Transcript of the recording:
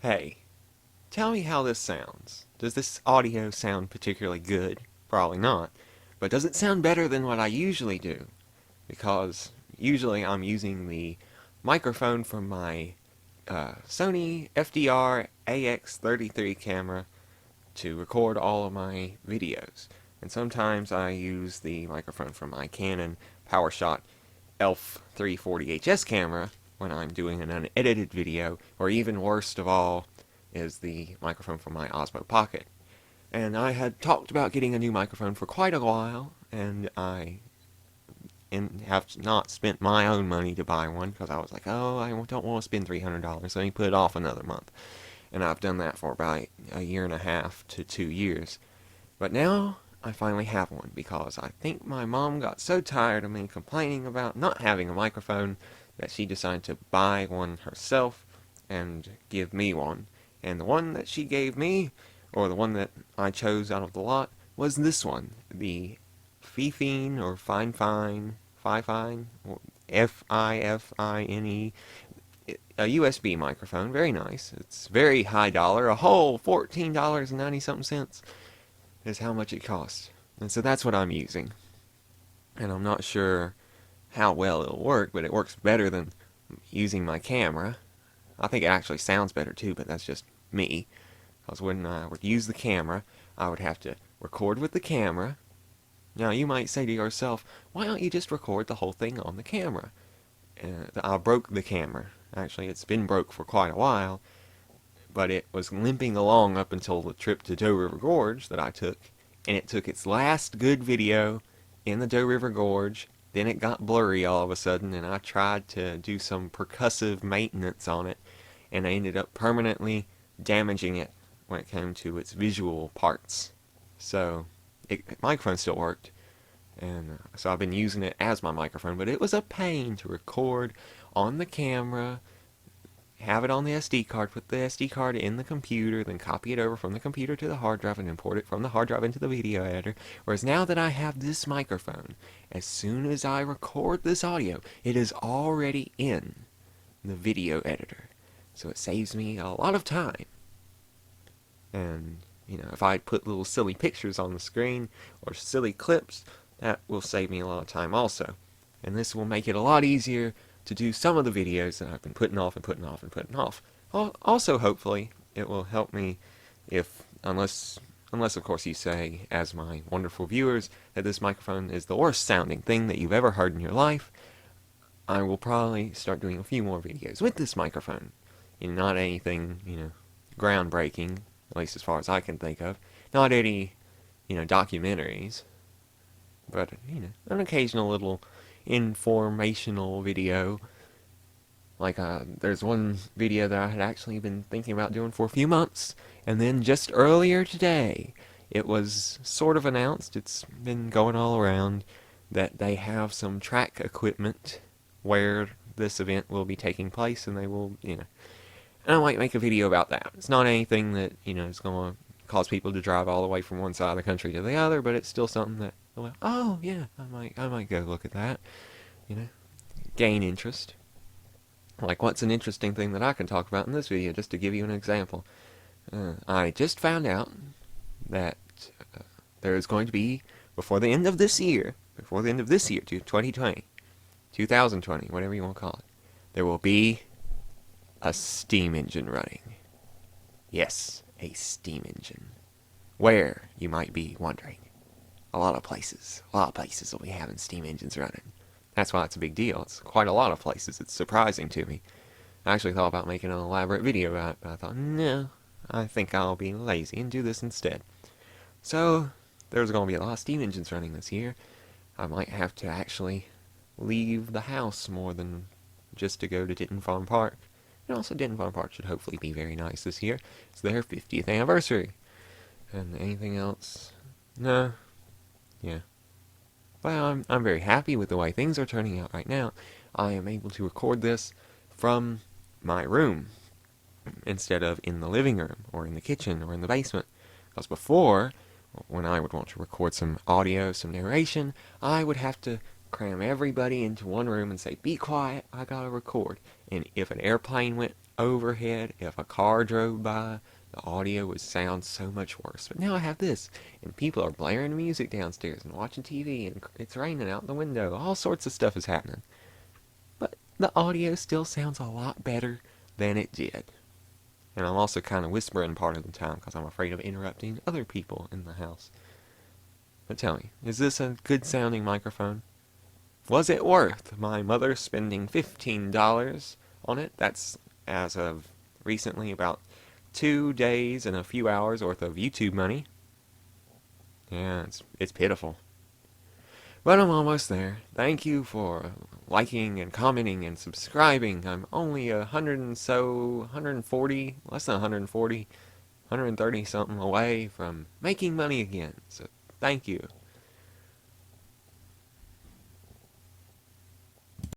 Hey, tell me how this sounds. Does this audio sound particularly good? Probably not. But does it sound better than what I usually do? Because usually I'm using the microphone from my Sony FDR AX33 camera to record all of my videos. And sometimes I use the microphone from my Canon PowerShot ELPH 340HS camera when I'm doing an unedited video, or even worst of all, is the microphone from my Osmo Pocket. And I had talked about getting a new microphone for quite a while, and I have not spent my own money to buy one because I was like, oh, I don't want to spend $300, let me put it off another month. And I've done that for about a year and a half to 2 years. But now I finally have one because I think my mom got so tired of me complaining about not having a microphone that she decided to buy one herself and give me one. And the one that she gave me, or the one that I chose out of the lot, was this one, the FiFine or FiFine, F-I-F-I-N-E, a USB microphone, very nice. It's very high dollar, a whole $14.90 something cents is how much it costs. And so that's what I'm using. And I'm not sure how well it'll work, but it works better than using my camera. I think it actually sounds better too, but that's just me. Because when I would use the camera, I would have to record with the camera. Now you might say to yourself, why don't you just record the whole thing on the camera? I broke the camera. Actually, it's been broke for quite a while, but it was limping along up until the trip to Doe River Gorge that I took, and it took its last good video in the Doe River Gorge. Then it got blurry all of a sudden, and I tried to do some percussive maintenance on it, and I ended up permanently damaging it when it came to its visual parts. So, the microphone still worked, and so I've been using it as my microphone, but it was a pain to record on the camera, have it on the SD card, put the SD card in the computer, then copy it over from the computer to the hard drive and import it from the hard drive into the video editor. Whereas now that I have this microphone, as soon as I record this audio, it is already in the video editor. So it saves me a lot of time. And, if I put little silly pictures on the screen or silly clips, that will save me a lot of time also. And this will make it a lot easier to do some of the videos that I've been putting off and putting off and putting off. Also, hopefully, it will help me unless of course you say, as my wonderful viewers, that this microphone is the worst sounding thing that you've ever heard in your life. I will probably start doing a few more videos with this microphone. Not anything, groundbreaking, at least as far as I can think of. Not any, documentaries. But, an occasional little informational video. Like, there's one video that I had actually been thinking about doing for a few months, and then just earlier today, it was sort of announced, it's been going all around, that they have some track equipment where this event will be taking place, and they will, and I might make a video about that. It's not anything that, is going to cause people to drive all the way from one side of the country to the other, but it's still something that, oh yeah, I might go look at that, gain interest. Like, what's an interesting thing that I can talk about in this video, just to give you an example. I just found out that there is going to be, before the end of this year, 2020, 2020, whatever you want to call it, there will be a steam engine running. Yes, a steam engine. Where, you might be wondering. A lot of places will be having steam engines running. That's why it's a big deal. It's quite a lot of places. It's surprising to me. I actually thought about making an elaborate video about it, but I thought, no, I think I'll be lazy and do this instead. So, there's going to be a lot of steam engines running this year. I might have to actually leave the house more than just to go to Denton Farm Park. And also, Denton Farm Park should hopefully be very nice this year. It's their 50th anniversary. And anything else? No. Yeah. Well, I'm very happy with the way things are turning out right now. I am able to record this from my room instead of in the living room or in the kitchen or in the basement. Because before, when I would want to record some audio, some narration, I would have to cram everybody into one room and say, be quiet, I gotta record. And if an airplane went overhead, if a car drove by, the audio would sound so much worse. But now I have this, and people are blaring music downstairs and watching TV, and it's raining out the window. All sorts of stuff is happening. But the audio still sounds a lot better than it did. And I'm also kind of whispering part of the time because I'm afraid of interrupting other people in the house. But tell me, is this a good sounding microphone? Was it worth my mother spending $15 on it? That's as of recently about 2 days and a few hours worth of YouTube money. Yeah, it's pitiful. But I'm almost there. Thank you for liking and commenting and subscribing. I'm only 100 and so, 140, less than 140, 130 something away from making money again. So thank you.